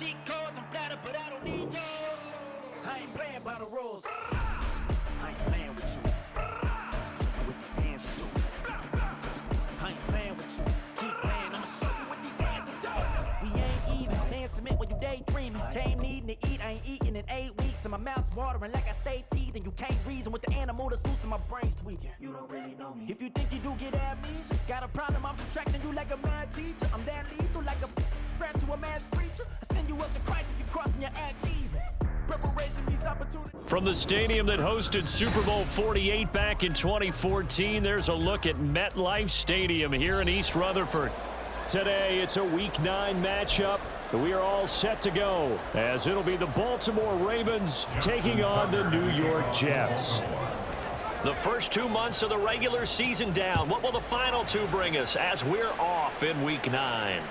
cheat codes, I'm flattered, but I don't need those. I ain't playing by the rules. I ain't playing with you. Show you what these hands do. I ain't playing with you. Keep playing, I'ma show you what these hands do. We ain't even laying cement when you daydreaming. Came needing to eat, I ain't eating in 8 weeks. And my mouth's watering like I stay teeth. And you can't reason with the animal that's loose and my brain's tweaking. You don't really know me. If you think you do get amnesia, got a problem, I'm subtracting you like a mad teacher. I'm that lethal like a threat to a mass preacher. I send you up to Christ if you crossing your act even. Preparation means opportunity. From the stadium that hosted Super Bowl 48 back in 2014, there's a look at MetLife Stadium here in East Rutherford. Today, it's a Week 9 matchup. We are all set to go, as it'll be the Baltimore Ravens taking on the New York Jets. The first 2 months of the regular season down. What will the final 2 bring us as we're off in Week 9?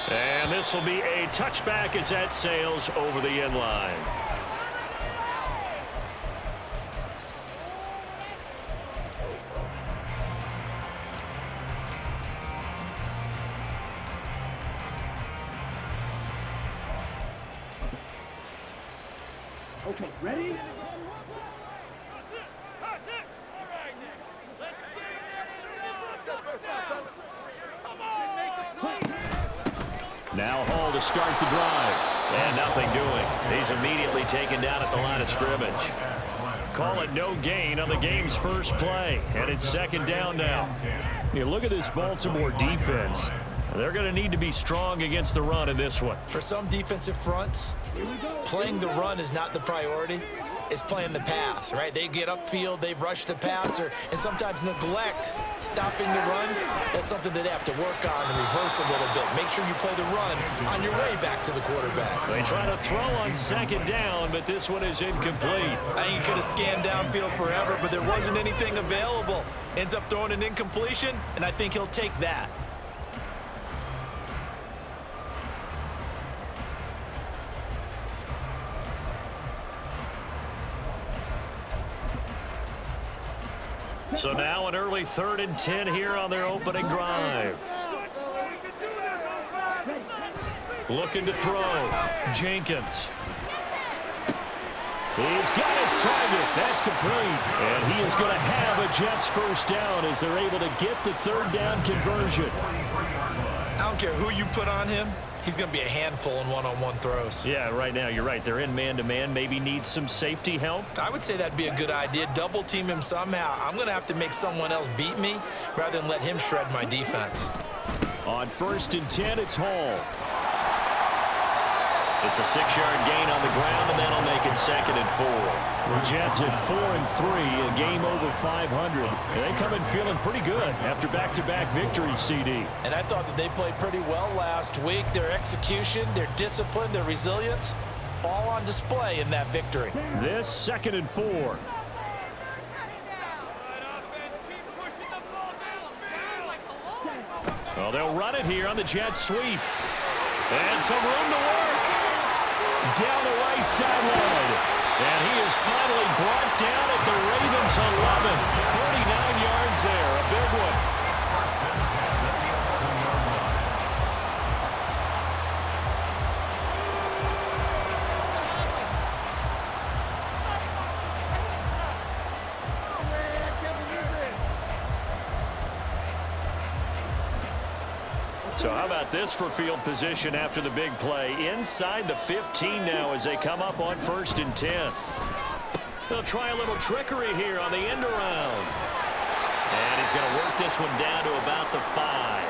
And this will be a touchback as that sails over the end line. Okay, ready? That's it. All right, now. Let's get it. Now Hall to start the drive. And nothing doing. He's immediately taken down at the line of scrimmage. Call it no gain on the game's first play. And it's second down now. You look at this Baltimore defense. They're going to need to be strong against the run in this one. For some defensive fronts, playing the run is not the priority. It's playing the pass, right? They get upfield, they rush the passer, and sometimes neglect stopping the run. That's something that they have to work on and reverse a little bit. Make sure you play the run on your way back to the quarterback. They try to throw on second down, but this one is incomplete. I think he could have scanned downfield forever, but there wasn't anything available. Ends up throwing an incompletion, and I think he'll take that. So now an early 3rd and 10 here on their opening drive. Looking to throw. Jenkins. He's got his target. That's complete. And he is going to have a Jets first down as they're able to get the 3rd down conversion. I don't care who you put on him. He's going to be a handful in one-on-one throws. Yeah, right now, you're right. They're in man-to-man. Maybe need some safety help. I would say that'd be a good idea. Double team him somehow. I'm going to have to make someone else beat me rather than let him shred my defense. On 1st and 10, it's Hall. It's a 6-yard gain on the ground, and that'll make it 2nd and 4. The Jets at 4 and 3, a game over 500. They come in feeling pretty good after back-to-back victories, CD. And I thought that they played pretty well last week. Their execution, their discipline, their resilience, all on display in that victory. This 2nd and 4. Well, they'll run it here on the Jets sweep. And some room to work. Down the right sideline. And he is finally brought down at the Ravens 11. 39 yards there. A big one. So how about this for field position after the big play? Inside the 15 now as they come up on 1st and 10. They'll try a little trickery here on the end around. And he's going to work this one down to about the 5.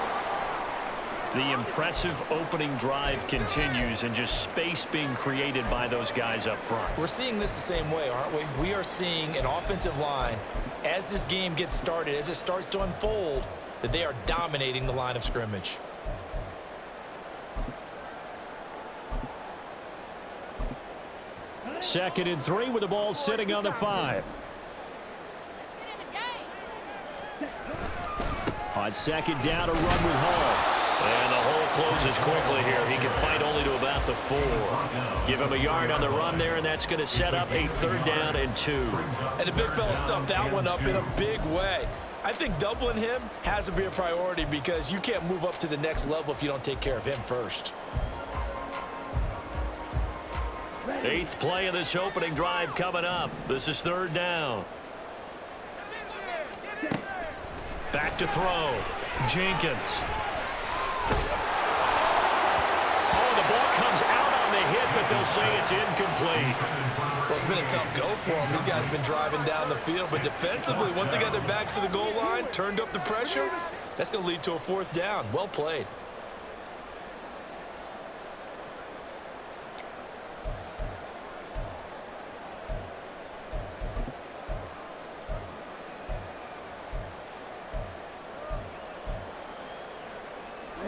The impressive opening drive continues and just space being created by those guys up front. We're seeing this the same way, aren't we? We are seeing an offensive line, as this game gets started, as it starts to unfold, that they are dominating the line of scrimmage. Second and 3 with the ball sitting on the 5. On second down, a run with Hall. And the hole closes quickly here. He can fight only to about the 4. Give him a yard on the run there, and that's going to set up a 3rd down and 2. And the big fella stuffed that one up in a big way. I think doubling him has to be a priority because you can't move up to the next level if you don't take care of him first. Eighth play of this opening drive coming up. This is third down. Back to throw. Jenkins. Oh, the ball comes out on the hit, but they'll say it's incomplete. Well, it's been a tough go for them. These guys have been driving down the field, but defensively, once they got their backs to the goal line, turned up the pressure, that's going to lead to a fourth down. Well played.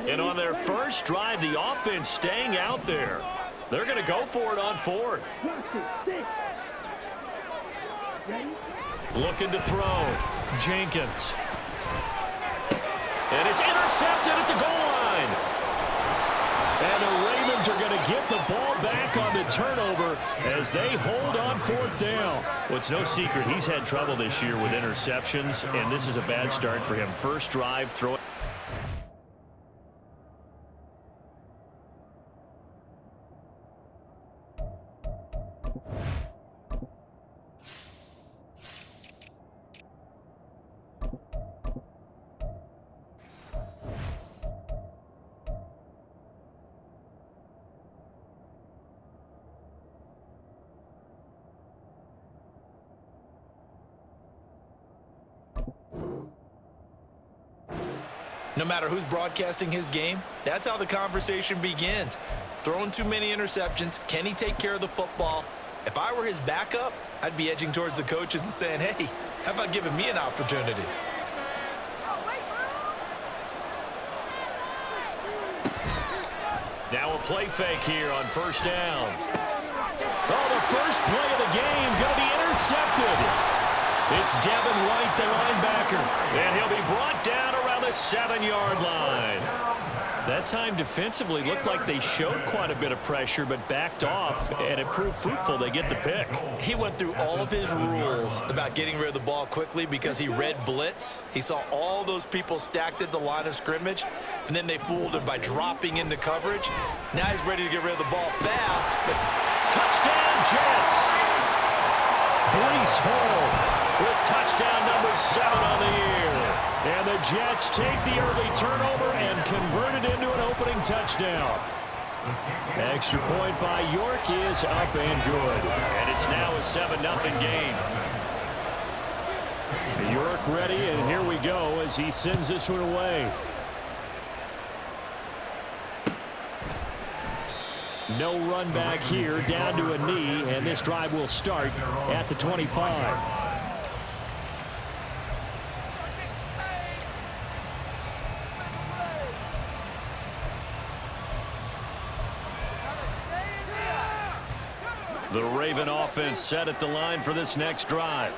And on their first drive, the offense staying out there. They're going to go for it on fourth. Looking to throw. Jenkins. And it's intercepted at the goal line. And the Ravens are going to get the ball back on the turnover as they hold on fourth down. Well, it's no secret he's had trouble this year with interceptions, and this is a bad start for him. First drive, throw. No matter who's broadcasting his game, that's how the conversation begins. Throwing too many interceptions, can he take care of the football? If I were his backup, I'd be edging towards the coaches and saying, hey, how about giving me an opportunity? Now a play fake here on first down. Oh, the first play of the game going to be intercepted. It's Devin White, the linebacker, and he'll be brought down around the 7-yard line. That time defensively looked like they showed quite a bit of pressure but backed off, and it proved fruitful. They get the pick. He went through all of his rules about getting rid of the ball quickly because he read blitz. He saw all those people stacked at the line of scrimmage, and then they fooled him by dropping into coverage. Now he's ready to get rid of the ball fast. But touchdown, Jets! Breece Hall with touchdown number 7 on the year. And the Jets take the early turnover and convert it into an opening touchdown. Extra point by York is up and good. And it's now a 7-0 game. York ready, and here we go as he sends this one away. No run back here, down to a knee, and this drive will start at the 25. The Raven offense set at the line for this next drive.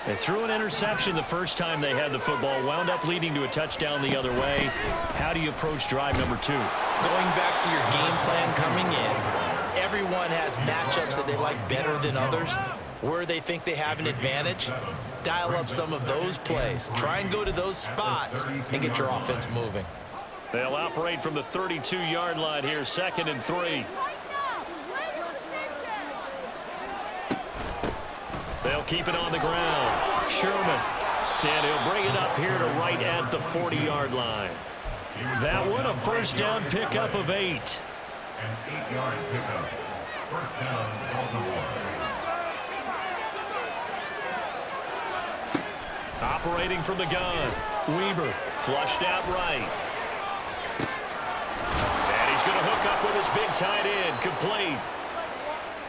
They threw an interception the first time they had the football, wound up leading to a touchdown the other way. How do you approach drive number 2? Going back to your game plan coming in, everyone has matchups that they like better than others, where they think they have an advantage. Dial up some of those plays. Try and go to those spots and get your offense moving. They'll operate from the 32-yard line here, 2nd and 3. They'll keep it on the ground. Sherman. And he'll bring it up here to right at the 40-yard line. That one a first down pickup of 8. An 8-yard pickup. First down, Baltimore. Operating from the gun. Weber flushed out right. And he's going to hook up with his big tight end. Complete.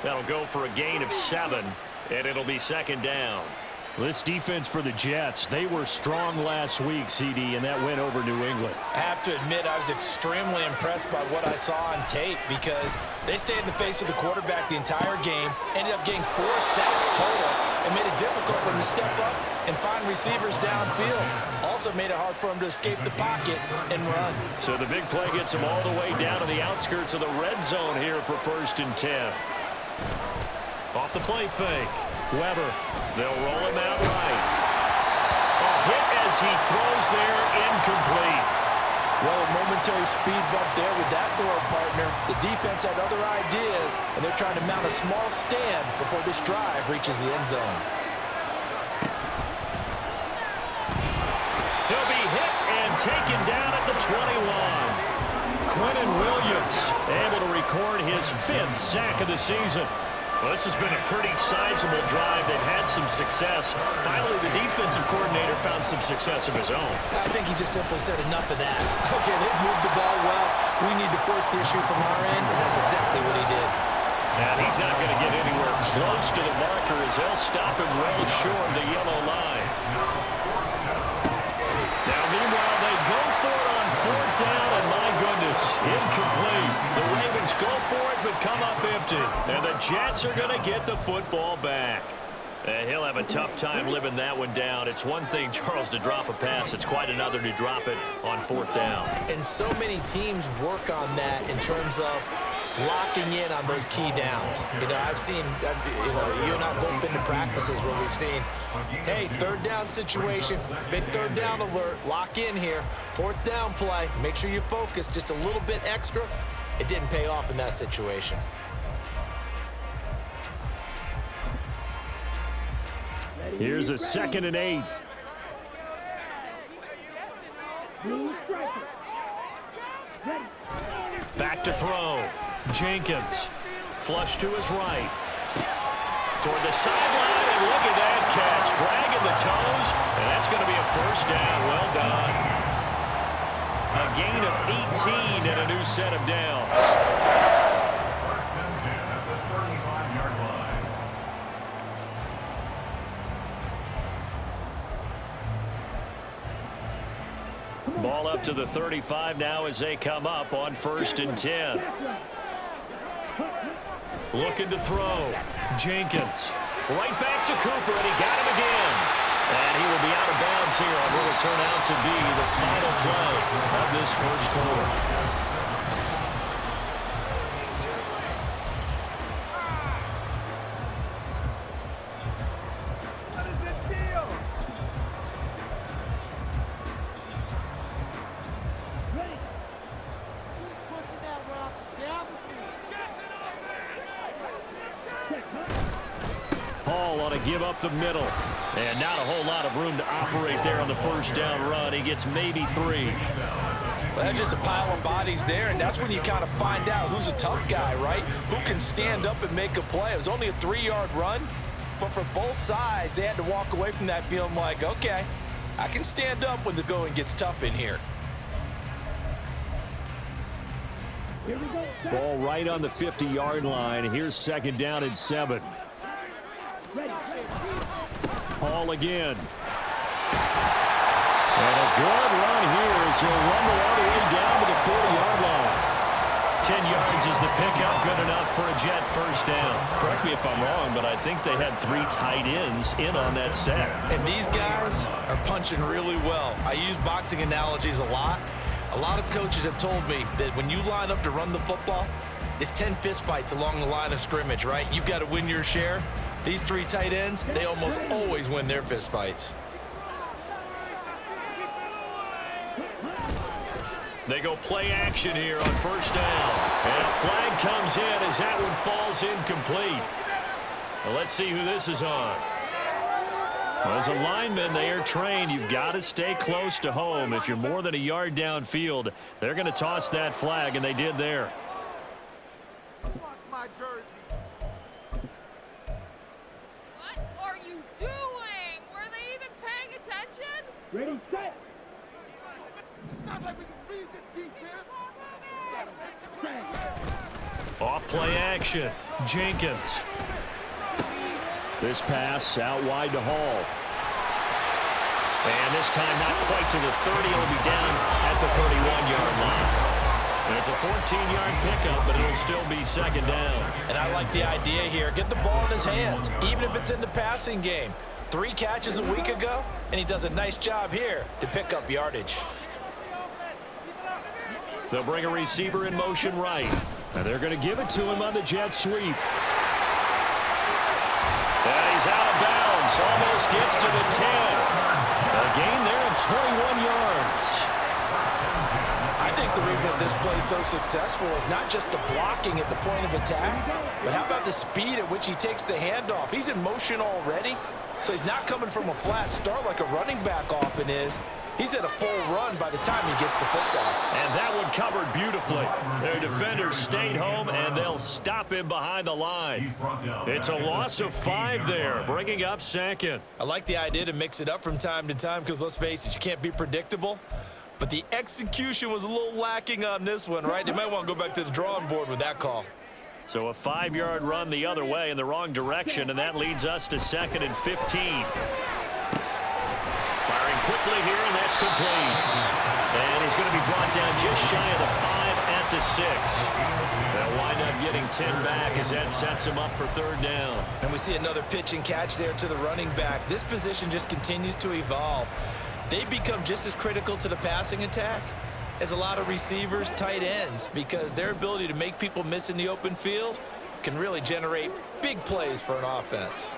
That'll go for a gain of 7. And it'll be 2nd down. This defense for the Jets, they were strong last week, CD, and that went over New England. I have to admit, I was extremely impressed by what I saw on tape because they stayed in the face of the quarterback the entire game, ended up getting 4 sacks total, and made it difficult for him to step up and find receivers downfield. Also made it hard for him to escape the pocket and run. So the big play gets him all the way down to the outskirts of the red zone here for 1st and 10. Off the play fake. Weber. They'll roll him out right. A hit as he throws there, incomplete. Well, a momentary speed bump there with that throw partner. The defense had other ideas, and they're trying to mount a small stand before this drive reaches the end zone. He'll be hit and taken down at the 21. Quentin Williams able to record his 5th sack of the season. Well, this has been a pretty sizable drive. They've had some success. Finally, the defensive coordinator found some success of his own. I think he just simply said enough of that. Okay, they've moved the ball well. We need to force the issue from our end, and that's exactly what he did. And he's not going to get anywhere close to the marker as they'll stop him well short of the yellow line. Now, meanwhile, they go for it on 4th down, and my goodness, incomplete. The Ravens go for it, but come up empty. And the Jets are going to get the football back. He'll have a tough time living that one down. It's one thing, Charles, to drop a pass. It's quite another to drop it on 4th down. And so many teams work on that in terms of locking in on those key downs. You know, I've seen, you and I both been to practices where we've seen, hey, 3rd down situation, big 3rd down alert, lock in here, 4th down play, make sure you focus just a little bit extra. It didn't pay off in that situation. Here's a 2nd and 8. Back to throw. Jenkins. Flush to his right. Toward the sideline, and look at that catch. Dragging the toes, and that's going to be a 1st down. Well done. A gain of 18 and a new set of downs. 1st and 10 at the 35-yard line. Ball up to the 35 now as they come up on 1st and 10. Looking to throw. Jenkins. Right back to Cooper, and he got him again. And he will be out of bounds here on what will turn out to be the final play of this 1st quarter. Give up the middle, and not a whole lot of room to operate there on the 1st down run. He gets maybe 3. Well, that's just a pile of bodies there, and that's when you kind of find out who's a tough guy, right? Who can stand up and make a play. It was only a 3-yard run, but for both sides, they had to walk away from that feeling like, okay, I can stand up when the going gets tough in here. Ball right on the 50-yard line. Here's 2nd down and 7. Hall again. And a good run here as he'll rumble all the way down to the 40-yard line. 10 yards is the pickup, good enough for a Jet 1st down. Correct me if I'm wrong, but I think they had 3 tight ends in on that set. And these guys are punching really well. I use boxing analogies a lot. A lot of coaches have told me that when you line up to run the football, it's 10 fistfights along the line of scrimmage, right? You've got to win your share. These 3 tight ends, they almost always win their fistfights. They go play action here on 1st down. And a flag comes in as that one falls incomplete. Well, let's see who this is on. Well, as a lineman, they are trained. You've got to stay close to home. If you're more than a yard downfield, they're going to toss that flag, and they did there. My jersey. What are you doing? Were they even paying attention? Ready, set. It's not like we can freeze the defense. Off play action. Jenkins. This pass out wide to Hall. And this time not quite to the 30. It'll be down at the 31-yard line. And it's a 14-yard pickup, but it'll still be 2nd down. And I like the idea here. Get the ball in his hands, even if it's in the passing game. 3 catches a week ago, and he does a nice job here to pick up yardage. They'll bring a receiver in motion right. And they're going to give it to him on the jet sweep. And he's out of bounds. Almost gets to the 10. A gain there of 21 yards. the reason that this play is so successful is not just the blocking at the point of attack, but how about the speed at which he takes the handoff? He's in motion already, so he's not coming from a flat start like a running back often is. He's at a full run by the time he gets the football. And that one covered beautifully. Their defenders stayed home, and they'll stop him behind the line. It's a loss of 5 there, bringing up second. I like the idea to mix it up from time to time because, let's face it, you can't be predictable. But the execution was a little lacking on this one, right? They might want to go back to the drawing board with that call. So a 5-yard run the other way in the wrong direction, and that leads us to 2nd and 15. Firing quickly here, and that's complete. And he's going to be brought down just shy of the 5 at the 6. They'll wind up getting 10 back as that sets him up for 3rd down. And we see another pitch and catch there to the running back. This position just continues to evolve. They become just as critical to the passing attack as a lot of receivers, tight ends, because their ability to make people miss in the open field can really generate big plays for an offense.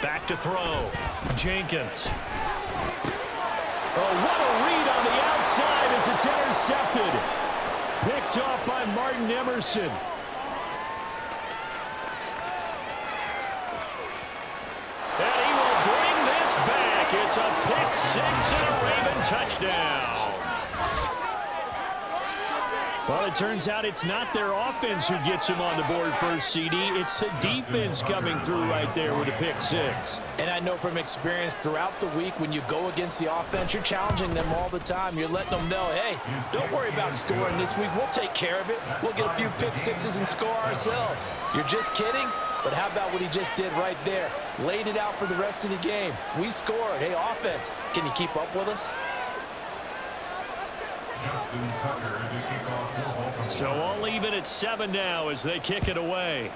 Back to throw. Jenkins. Oh, what a read on the outside as it's intercepted. Picked off by Martin Emerson. And he will bring this back. It's a pick 6 and a Raven touchdown. Well, it turns out it's not their offense who gets him on the board first, CD. It's the defense coming through right there with a pick 6. And I know from experience throughout the week when you go against the offense, you're challenging them all the time. You're letting them know, hey, don't worry about scoring this week. We'll take care of it. We'll get a few pick 6s and score ourselves. You're just kidding? But how about what he just did right there? Laid it out for the rest of the game. We scored. Hey, offense, can you keep up with us? So all even at 7 now as they kick it away.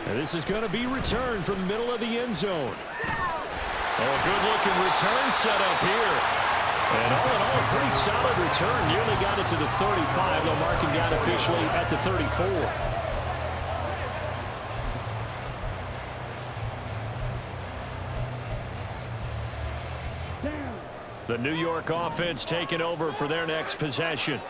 And this is going to be returned from the middle of the end zone. Oh, good-looking return set up here. And all in all, a pretty solid return. Nearly got it to the 35. They'll mark him down officially at the 34. The New York offense taking over for their next possession.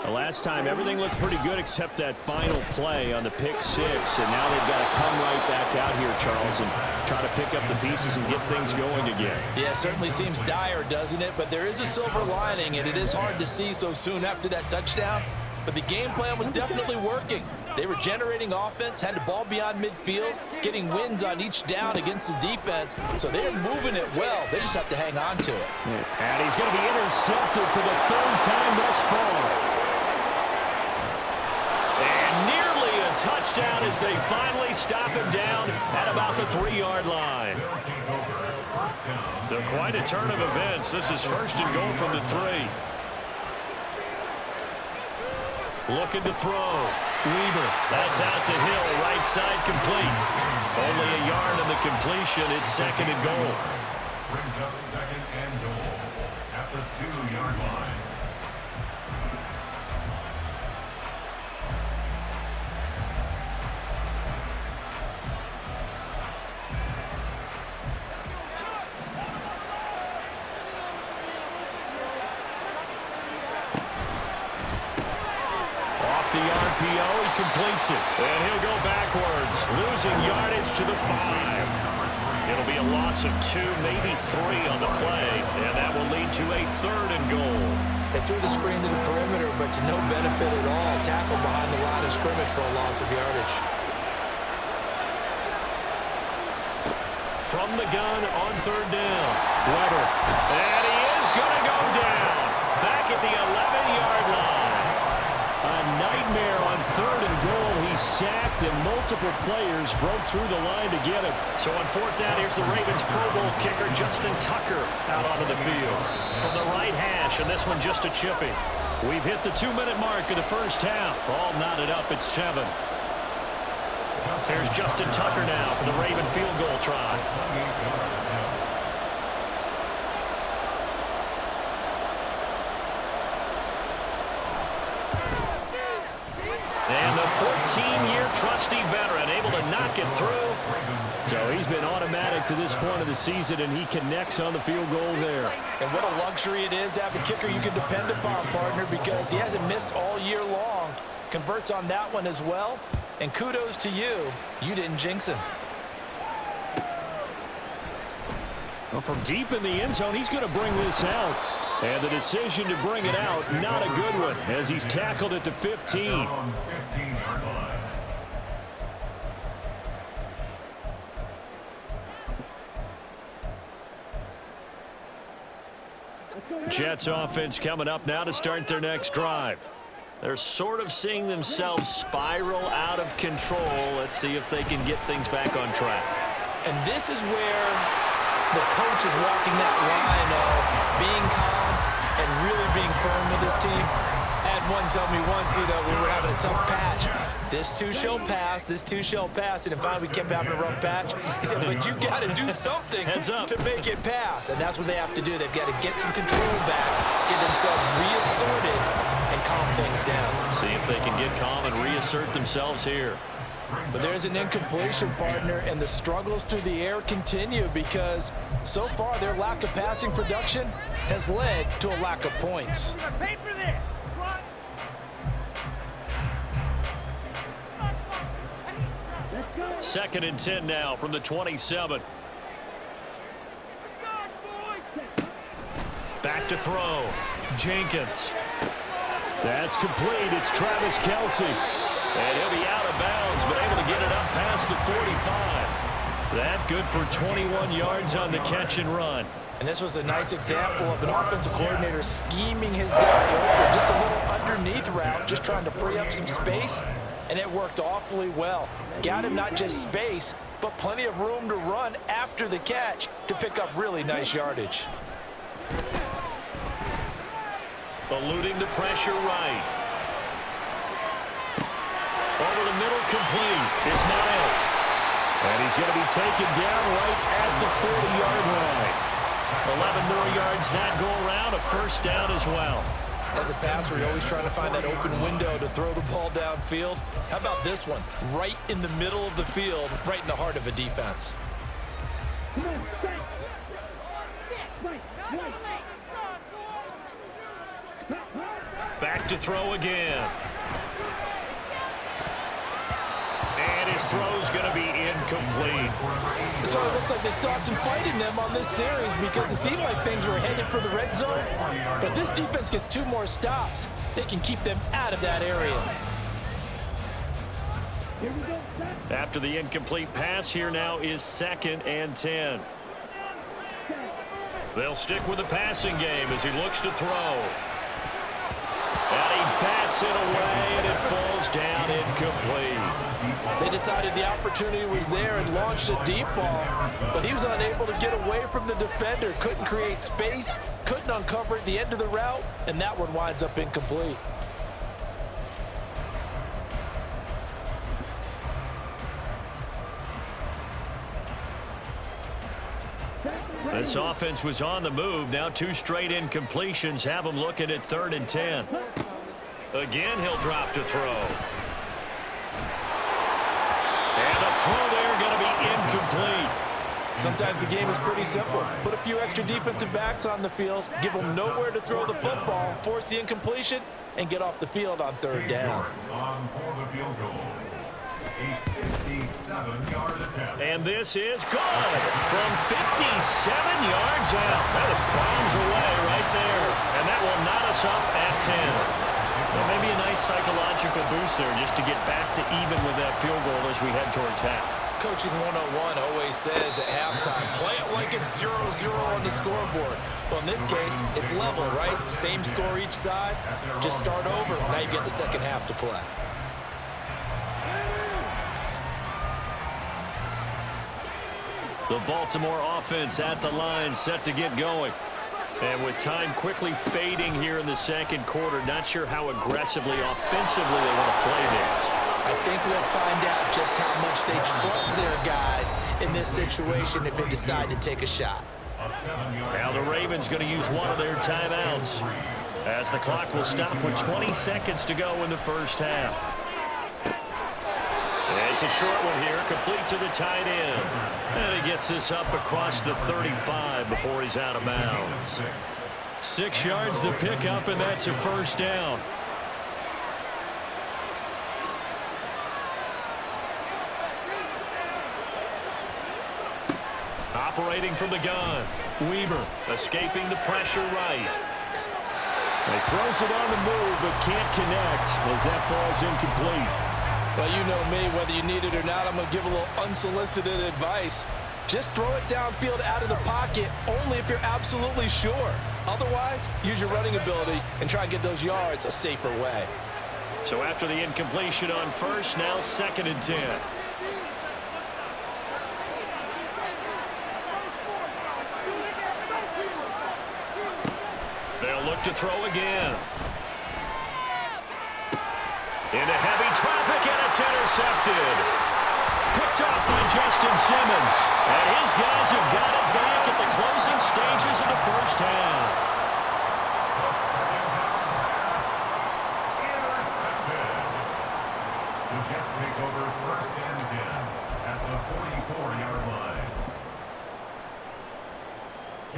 The last time, everything looked pretty good except that final play on the pick 6. And now they've got to come right back out here, Charles, and try to pick up the pieces and get things going again. Yeah, it certainly seems dire, doesn't it? But there is a silver lining, and it is hard to see so soon after that touchdown. But the game plan was definitely working. They were generating offense, had the ball beyond midfield, getting wins on each down against the defense. So they're moving it well. They just have to hang on to it. And he's going to be intercepted for the 3rd time thus far. And nearly a touchdown as they finally stop him down at about the 3-yard line. So quite a turn of events. This is 1st and goal from the 3. Looking to throw. Weaver. That's out to Hill. Right side complete. Only a yard on the completion. It's 2nd and goal. Brings up 2nd and goal at the 2-yard line. The RPO, he completes it. And he'll go backwards, losing yardage to the 5. It'll be a loss of 2, maybe 3 on the play, and that will lead to a 3rd and goal. They threw the screen to the perimeter, but to no benefit at all. Tackle behind the line of scrimmage for a loss of yardage. From the gun on 3rd down. Weber. And he is going to go down. Back at the 11-yard line. A nightmare on 3rd and goal. He sacked, and multiple players broke through the line to get him. So on 4th down, here's the Ravens Pro Bowl kicker, Justin Tucker, out onto the field. From the right hash, and this one just a chippy. We've hit the 2-minute mark of the first half. All knotted up at 7. Here's Justin Tucker now for the Raven field goal try. And the 14-year trusty veteran able to knock it through. So he's been automatic to this point of the season, and he connects on the field goal there. And what a luxury it is to have a kicker you can depend upon, partner, because he hasn't missed all year long. Converts on that one as well. And kudos to you. You didn't jinx him. Well, from deep in the end zone, he's going to bring this out. And the decision to bring it out, not a good one, as he's tackled at the 15. On 15-yard line. Jets offense coming up now to start their next drive. They're sort of seeing themselves spiral out of control. Let's see if they can get things back on track. And this is where the coach is walking that line of being calm and really being firm with his team. I had one tell me once, when we were having a tough patch, this too shall pass, this too shall pass, and finally we kept having a rough patch. He said, but you got to do something to make it pass, and that's what they have to do. They've got to get some control back, get themselves reasserted, and calm things down. See if they can get calm and reassert themselves here. But there's an incompletion, partner, and the struggles through the air continue because so far their lack of passing production has led to a lack of points. Pay for this. Second and 10 now from the 27. Back to throw. Jenkins. That's complete. It's Travis Kelce. And he'll be out of bounds, but able to get it up past the 45. That good for 21 yards on the catch and run. And this was a nice example of an offensive coordinator scheming his guy open. Just a little underneath route, just trying to free up some space. And it worked awfully well. Got him not just space, but plenty of room to run after the catch to pick up really nice yardage. Eluding the pressure right. Over the middle, complete. It's Miles. And he's going to be taken down right at the 40-yard line. 11 more yards that go around, a first down as well. As a passer, you're always trying to find that open window to throw the ball downfield. How about this one? Right in the middle of the field, right in the heart of a defense. Back to throw again. And his throw's going to be incomplete. So it looks like they still have some fight in them on this series because it seemed like things were headed for the red zone. But if this defense gets 2 more stops, they can keep them out of that area. After the incomplete pass, here now is 2nd and 10. They'll stick with the passing game as he looks to throw. And he bats it away, and it falls down incomplete. They decided the opportunity was there and launched a deep ball, but he was unable to get away from the defender, couldn't create space, couldn't uncover at the end of the route, and that one winds up incomplete. This offense was on the move. Now 2 straight incompletions have him looking at 3rd and 10. Again, he'll drop to throw. And the throw there going to be incomplete. Sometimes the game is pretty simple. Put a few extra defensive backs on the field, give them nowhere to throw the football, force the incompletion, and get off the field on 3rd down. On for the field goal. A 57-yard attempt. And this is good from 57 yards out. That was bombs away right there. And that will knot us up at 10. Well, maybe a nice psychological boost there just to get back to even with that field goal as we head towards half. Coaching 101 always says at halftime, play it like it's 0-0 on the scoreboard. Well, in this case, it's level, right? Same score each side. Just start over. Now you get the second half to play. The Baltimore offense at the line, set to get going. And with time quickly fading here in the second quarter, not sure how aggressively, offensively they want to play this. I think we'll find out just how much they trust their guys in this situation if they decide to take a shot. Now the Ravens going to use one of their timeouts as the clock will stop with 20 seconds to go in the first half. And It's a short one here, complete to the tight end. And he gets this up across the 35 before he's out of bounds. 6 yards the pickup, and that's a first down. Operating from the gun. Weber escaping the pressure right. He throws it on the move, but can't connect as that falls incomplete. Well, you know me, whether you need it or not, I'm going to give a little unsolicited advice. Just throw it downfield out of the pocket only if you're absolutely sure. Otherwise, use your running ability and try and get those yards a safer way. So after the incompletion on first, now 2nd and 10. They'll look to throw again. Into heavy traffic, and it's intercepted. Picked off by Justin Simmons. And his guys have got it back at the closing stages of the first half. Intercepted. The Jets take over 1st and 10 at the 44-yard line.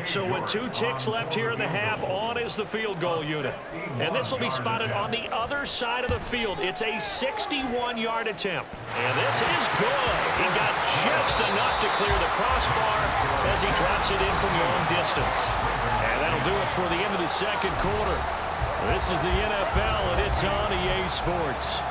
So with 2 ticks left here in the half, on is the field goal unit. And this will be spotted on the other side of the field. It's a 61-yard attempt. And this is good. He got just enough to clear the crossbar as he drops it in from long distance. And that'll do it for the end of the 2nd quarter. This is the NFL, and it's on EA Sports.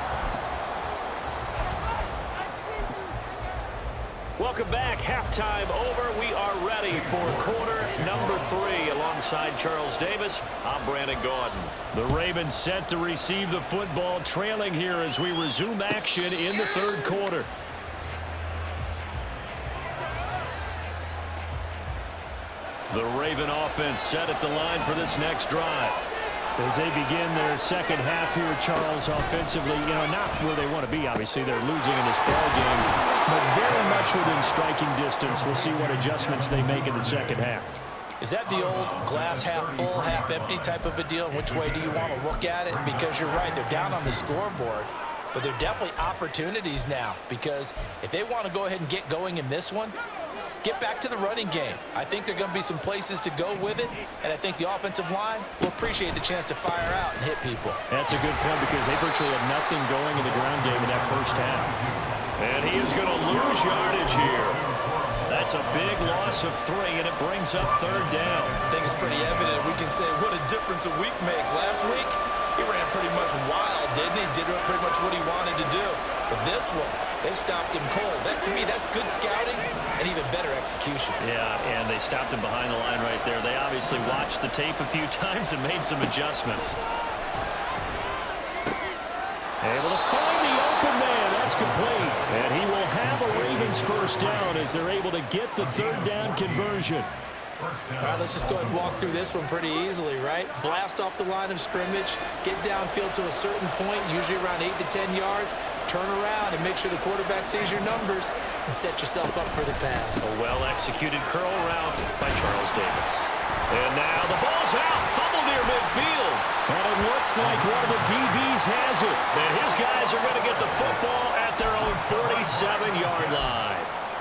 Welcome back. Halftime over. We are ready for quarter number 3. Alongside Charles Davis, I'm Brandon Gaudin. The Ravens set to receive the football, trailing here as we resume action in the 3rd quarter. The Raven offense set at the line for this next drive. As they begin their 2nd half here, Charles, offensively, not where they want to be, obviously. They're losing in this ball game, but very much within striking distance. We'll see what adjustments they make in the 2nd half. Is that the old glass half full, half empty type of a deal? Which way do you want to look at it? Because you're right, they're down on the scoreboard, but they're definitely opportunities now, because if they want to go ahead and get going in this one, get back to the running game. I think there are going to be some places to go with it, and I think the offensive line will appreciate the chance to fire out and hit people. That's a good point because they virtually had nothing going in the ground game in that first half. And he is going to lose yardage here. That's a big loss of 3, and it brings up 3rd down. I think it's pretty evident. We can say what a difference a week makes. Last week, he ran pretty much wild, didn't he? Did pretty much what he wanted to do. But this one, they stopped him cold. That, to me, that's good scouting and even better execution. Yeah, and they stopped him behind the line right there. They obviously watched the tape a few times and made some adjustments. Able to find the open man. That's complete. And he will have a Ravens first down as they're able to get the 3rd down conversion. All right, let's just go ahead and walk through this one pretty easily, right? Blast off the line of scrimmage, get downfield to a certain point, usually around 8 to 10 yards, turn around and make sure the quarterback sees your numbers and set yourself up for the pass. A well-executed curl route by Charles Davis. And now the ball's out, fumble near midfield. And it looks like one of the DBs has it. And his guys are going to get the football at their own 47-yard line.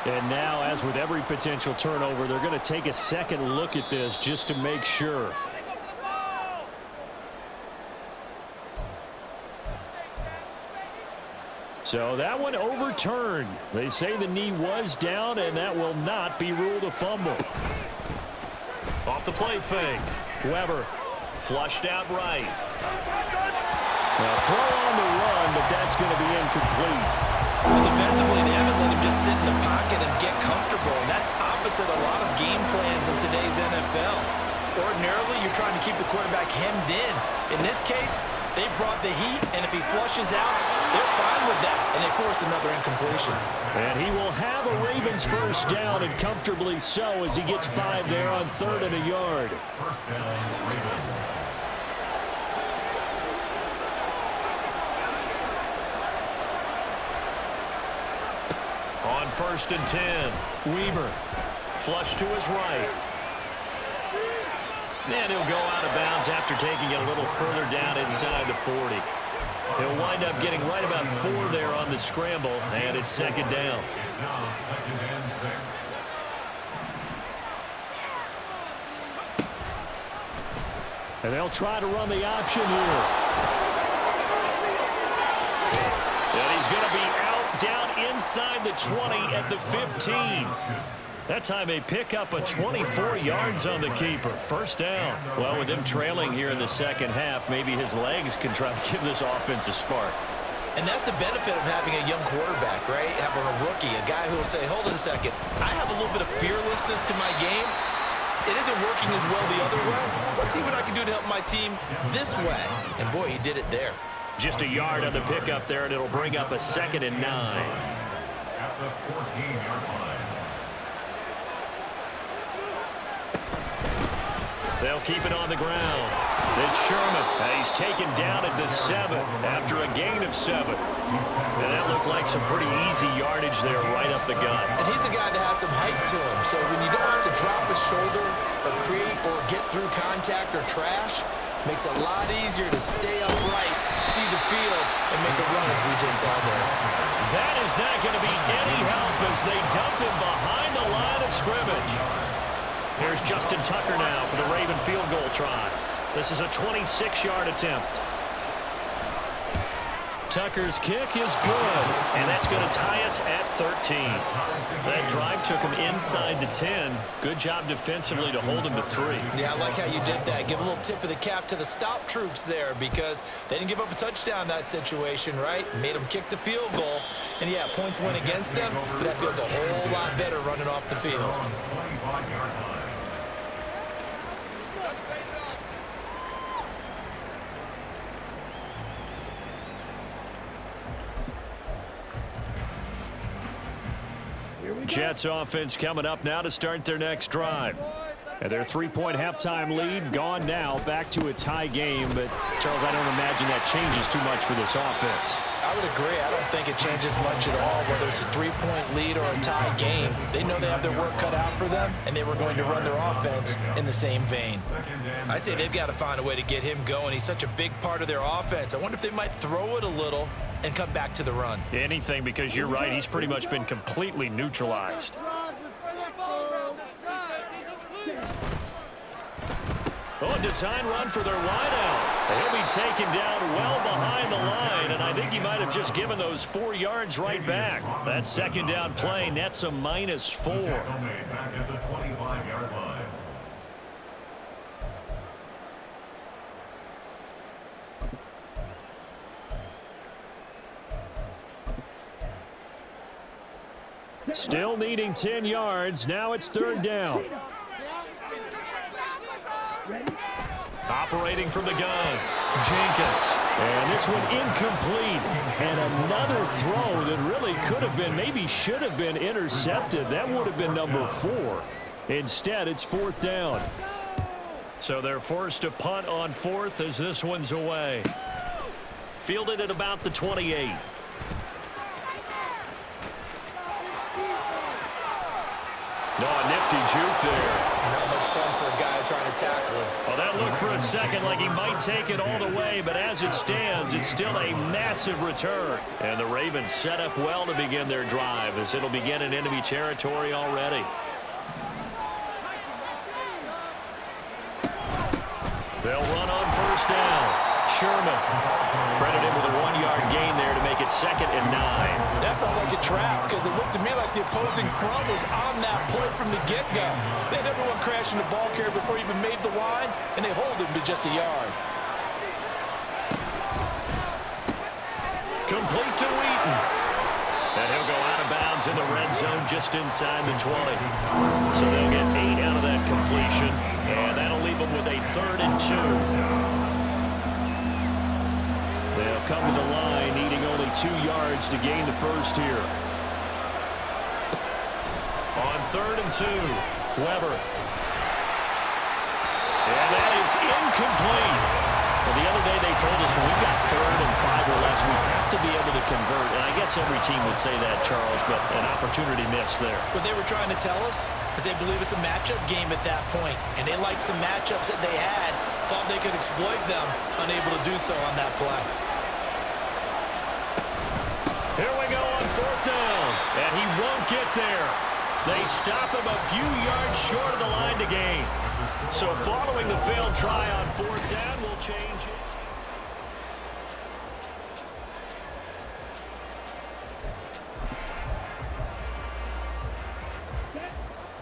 And now, as with every potential turnover, they're going to take a second look at this just to make sure. So that one overturned. They say the knee was down, and that will not be ruled a fumble. Off the play fake. Weber flushed out right. Now throw on the run, but that's going to be incomplete. Well, defensively, they haven't let him just sit in the pocket and get comfortable, and that's opposite a lot of game plans in today's NFL. Ordinarily, you're trying to keep the quarterback hemmed in. In this case, they brought the heat, and if he flushes out, they're fine with that, and they force another incompletion. And he will have a Ravens first down, and comfortably so, as he gets 5 there on 3rd and a yard. First down, Ravens. On 1st and 10, Weber flush to his right. And he'll go out of bounds after taking it a little further down inside the 40. He'll wind up getting right about 4 there on the scramble, and it's second down. It's now 2nd and 6. And they'll try to run the option here. And he's going to be out down inside the 20 at the 15. That time they pick up a 24 yards on the keeper. First down. Well, with him trailing here in the second half, maybe his legs can try to give this offense a spark. And that's the benefit of having a young quarterback, right? Having a rookie, a guy who will say, hold on a second, I have a little bit of fearlessness to my game. It isn't working as well the other way. Let's see what I can do to help my team this way. And boy, he did it there. Just a yard on the pickup there, and it'll bring up a 2nd and 9. At the 14-yard line. They'll keep it on the ground. It's Sherman. He's taken down at the 7 after a gain of 7. And that looked like some pretty easy yardage there right up the gut. And he's a guy that has some height to him. So when you don't have to drop a shoulder or create or get through contact or trash, makes it a lot easier to stay upright, see the field, and make a run as we just saw there. That is not going to be any help as they dump him behind the line of scrimmage. Here's Justin Tucker now for the Raven field goal try. This is a 26-yard attempt. Tucker's kick is good, and that's going to tie us at 13. That drive took him inside the 10. Good job defensively to hold him to 3. Yeah, I like how you did that. Give a little tip of the cap to the stop troops there because they didn't give up a touchdown in that situation, right? Made them kick the field goal. And, yeah, points went against them, but that feels a whole lot better running off the field. 25-yard line. Jets offense coming up now to start their next drive. And their 3-point halftime lead gone now, back to a tie game. But, Charles, I don't imagine that changes too much for this offense. I would agree. I don't think it changes much at all, whether it's a 3-point lead or a tie game. They know they have their work cut out for them, and they were going to run their offense in the same vein. I'd say they've got to find a way to get him going. He's such a big part of their offense. I wonder if they might throw it a little and come back to the run. Anything, because you're right. He's pretty much been completely neutralized. Oh, a design run for their wideout. He'll be taken down well behind the line, and I think he might have just given those 4 yards right back. That second down play nets a -4. Back at the 25-yard line. Still needing 10 yards. Now it's 3rd down. Operating from the gun, Jenkins. And this one incomplete. And another throw that really could have been, maybe should have been intercepted. That would have been number 4. Instead, it's 4th down. So they're forced to punt on 4th as this one's away. Fielded at about the 28. No, a nifty juke there. Not much fun for a guy trying to tackle him. Well, that looked for a second like he might take it all the way, but as it stands, it's still a massive return. And the Ravens set up well to begin their drive as it'll begin in enemy territory already. They'll run on 1st down. Sherman. Credit him with a 1-yard gain there to make it 2nd and 9. That felt like a trap because it looked to me like the opposing front was on that play from the get-go. They had everyone crashing the ball carrier before he even made the line, and they hold him to just a yard. Complete to Wheaton. And he'll go out of bounds in the red zone just inside the 20. So they'll get 8 out of that completion, and that'll leave them with a 3rd and 2. They'll come to the line, needing only 2 yards to gain the first here. On 3rd and 2, Weber. And that is incomplete. Well, the other day they told us when we've got 3rd and 5 or less, we have to be able to convert. And I guess every team would say that, Charles, but an opportunity missed there. What they were trying to tell us is they believe it's a matchup game at that point, and they liked some matchups that they had, thought they could exploit them, unable to do so on that play. Here we go on 4th down. And he won't get there. They stop him a few yards short of the line to gain. So following the failed try on 4th down, we'll change it.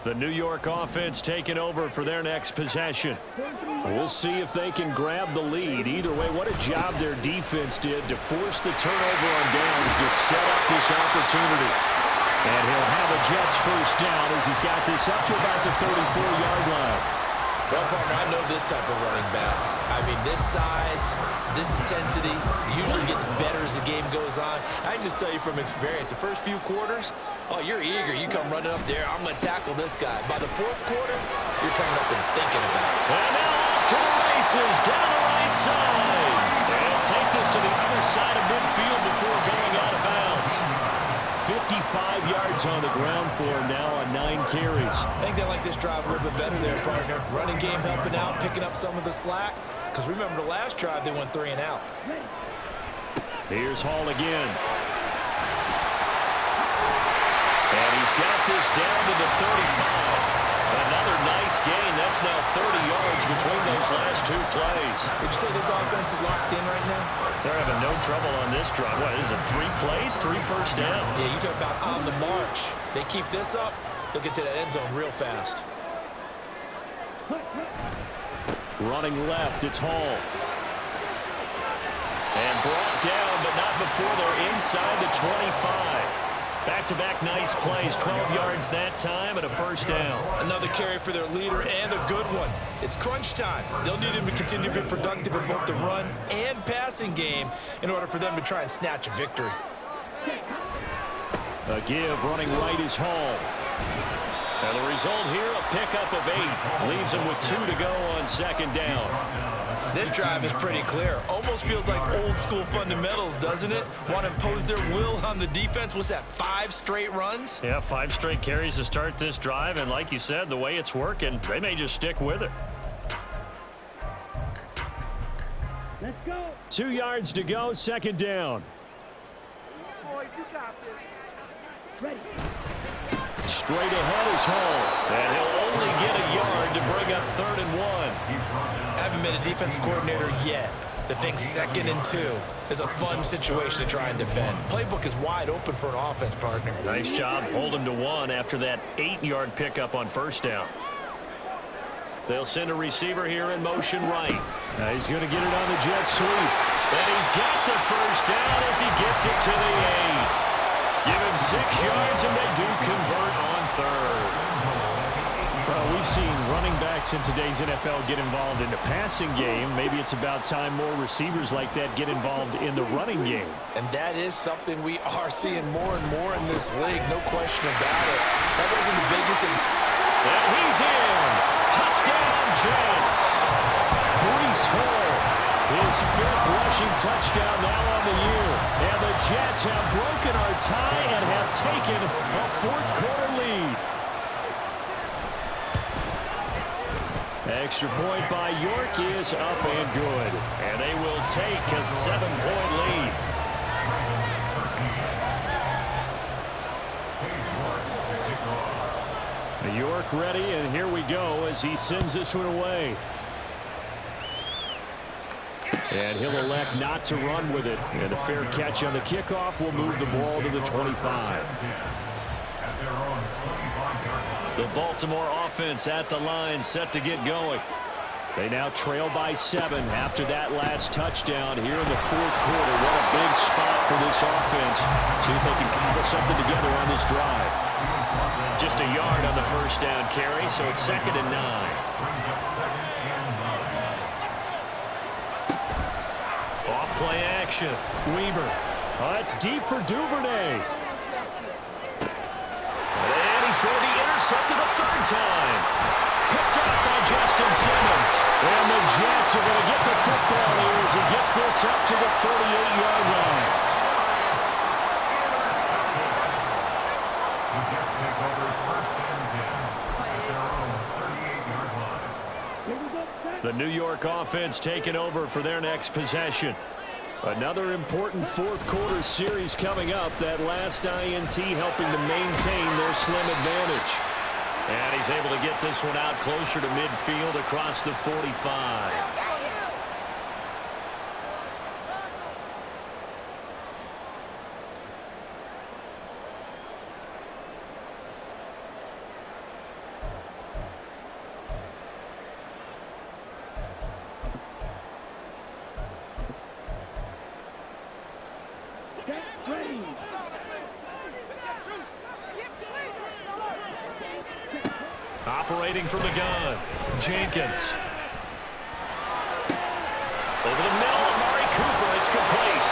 The New York offense taking over for their next possession. We'll see if they can grab the lead. Either way, what a job their defense did to force the turnover on downs to set up this opportunity. And he'll have a Jets first down as he's got this up to about the 34-yard line. Well, partner, I know this type of running back. I mean, this size, this intensity usually gets better as the game goes on. I can just tell you from experience, the first few quarters, oh, you're eager. You come running up there, I'm going to tackle this guy. By the 4th quarter, you're coming up and thinking about it. And now off to the races down the right side. And take this to the other side of midfield before going out of bounds. 55 yards on the ground for him now on 9 carries. I think they like this drive a little bit better there, partner. Running game helping out, picking up some of the slack. Because remember, the last drive, they went 3 and out. Here's Hall again. And he's got this down to the 35. Another nice gain. That's now 30 yards between those last 2 plays. Would you say this offense is locked in right now? They're having no trouble on this drive. What, is it 3 plays, 3 first downs? Yeah, you talk about on the march. They keep this up, they'll get to that end zone real fast. Running left, it's Hall. And brought down, but not before they're inside the 25. Back-to-back nice plays, 12 yards that time and a first down. Another carry for their leader and a good one. It's crunch time. They'll need him to continue to be productive in both the run and passing game in order for them to try and snatch a victory. A give running right is Hall. And the result here, a pickup of 8. Leaves him with 2 to go on 2nd down. This drive is pretty clear. Almost feels like old school fundamentals, doesn't it? Want to impose their will on the defense. What's that, 5 straight runs? Yeah, 5 straight carries to start this drive. And like you said, the way it's working, they may just stick with it. Let's go. 2 yards to go, 2nd down. Boys, you got this. Ready. Straight ahead is Hall. And he'll only get a yard to bring up 3rd and 1. I haven't been a defense coordinator yet that thinks 2nd and 2 is a fun situation to try and defend. Playbook is wide open for an offense, partner. Nice job holding to 1 after that 8-yard pickup on 1st down. They'll send a receiver here in motion right. Now he's going to get it on the jet sweep. And he's got the first down as he gets it to the 8. Give him 6 yards, and they do convert on 3rd. Well, we've seen running backs in today's NFL get involved in the passing game. Maybe it's about time more receivers like that get involved in the running game. And that is something we are seeing more and more in this league, no question about it. That wasn't the biggest. And he's in. Touchdown, Jets. Breece Hall, his 5th rushing touchdown now on the year. And the Jets have broken our tie and have taken a 4th quarter lead. Extra point by York is up and good. And they will take a 7-point lead. York ready, and here we go as he sends this one away. And he'll elect not to run with it. And a fair catch on the kickoff will move the ball to the 25. The Baltimore offense at the line, set to get going. They now trail by 7 after that last touchdown here in the 4th quarter. What a big spot for this offense. See if they can cobble something together on this drive. Just a yard on the first down carry, so it's 2nd and 9. Off play action. Weaver. Oh, that's deep for Duvernay. And he's going to be intercepted a 3rd time. Picked up by Justin Simmons. And the Jets are going to get the football here as he gets this up to the 38-yard line. The New York offense taking over for their next possession. Another important fourth quarter series coming up. That last INT helping to maintain their slim advantage. And he's able to get this one out closer to midfield across the 45. Operating from the gun, Jenkins. Over the middle, Amari Cooper, it's complete.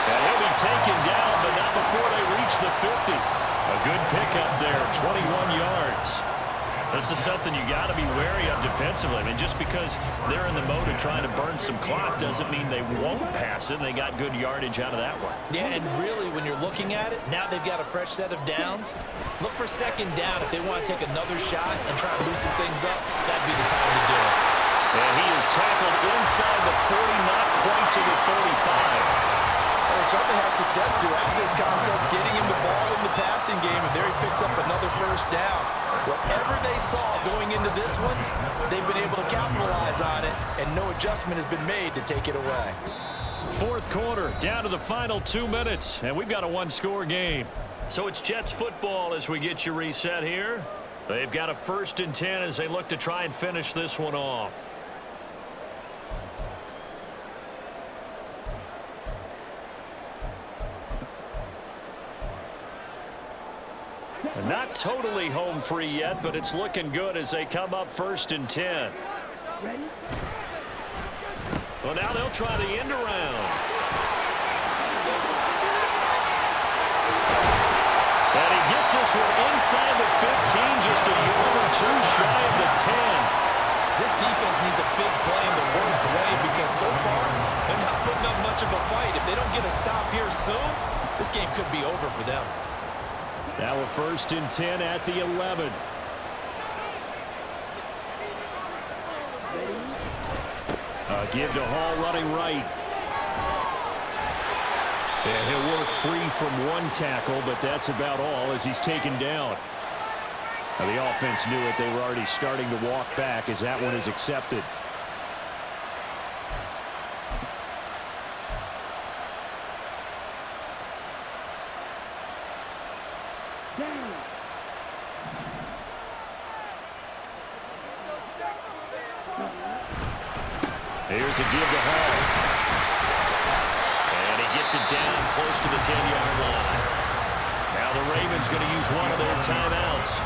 And he'll be taken down, but not before they reach the 50. A good pickup there, 21 yards. This is something you got to be wary of defensively. I mean, just because they're in the mode of trying to burn some clock doesn't mean they won't pass it. They got good yardage out of that one. Yeah, and really, when you're looking at it, now they've got a fresh set of downs. Look for second down if they want to take another shot and try to loosen things up. That'd be the time to do it. And he is tackled inside the 40, not quite to the 35. Well, certainly had success throughout this contest, getting him the ball in the passing game, and there he picks up another first down. Whatever they saw going into this one, they've been able to capitalize on it, and no adjustment has been made to take it away. Fourth quarter, down to the final 2 minutes, and we've got a one-score game. So it's Jets football as we get you reset here. They've got a 1st and 10 as they look to try and finish this one off. And not totally home free yet, but it's looking good as they come up 1st and 10. Well, now they'll try the end around. And he gets this one inside the 15, just a yard or two shy of the 10. This defense needs a big play in the worst way because so far they're not putting up much of a fight. If they don't get a stop here soon, this game could be over for them. Now a 1st and 10 at the 11. A give to Hall running right. And he'll work free from one tackle, but that's about all as he's taken down. Now the offense knew it. They were already starting to walk back as that one is accepted. Here's a give to Hall. And he gets it down close to the 10-yard line. Now the Ravens going to use one of their timeouts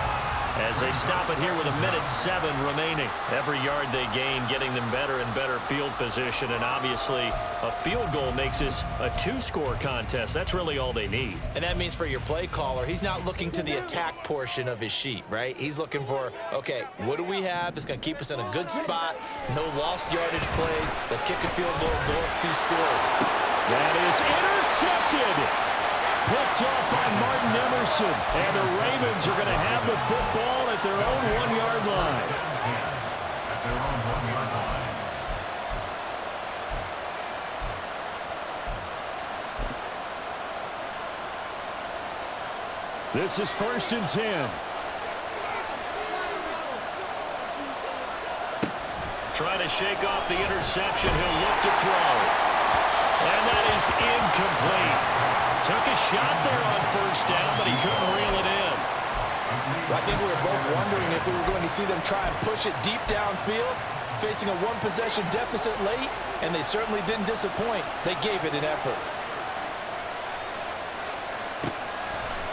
as they stop it here with 1:07 remaining. Every yard they gain getting them better and better field position, and obviously a field goal makes this a 2-score contest. That's really all they need. And that means for your play caller, he's not looking to the attack portion of his sheet, right? He's looking for, okay, what do we have that's going to keep us in a good spot? No lost yardage plays. Let's kick a field goal, go up 2 scores. That is intercepted. Picked off by Martin Emerson. And the Ravens are going to have the football at their own 1-yard line. At their own 1-yard line. This is 1st and 10. Trying to shake off the interception. He'll look to throw. And that is incomplete. Took a shot there on 1st down, but he couldn't reel it in. I think we were both wondering if we were going to see them try and push it deep downfield, facing a 1-possession deficit late, and they certainly didn't disappoint. They gave it an effort.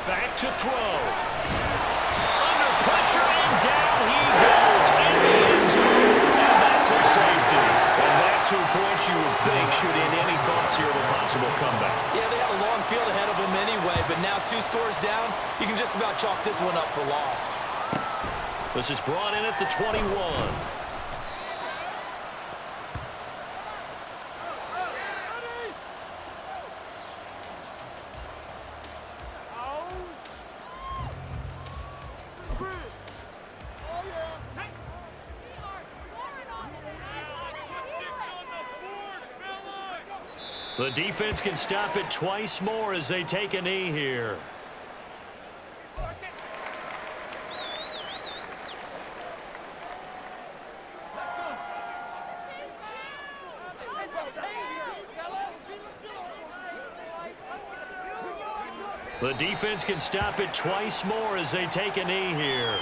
Back to throw. Under pressure, and down he goes in the end zone, and that's a safety. And that 2 points you would think should end any thoughts here of a possible comeback. Yeah, they had a long field ahead of them anyway, but now 2 scores down, you can just about chalk this one up for lost. This is brought in at the 21. The defense can stop it twice more as they take a knee here. The defense can stop it twice more as they take a knee here.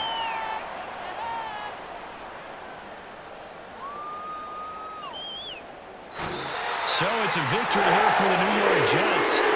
So it's a victory here for the New York Jets.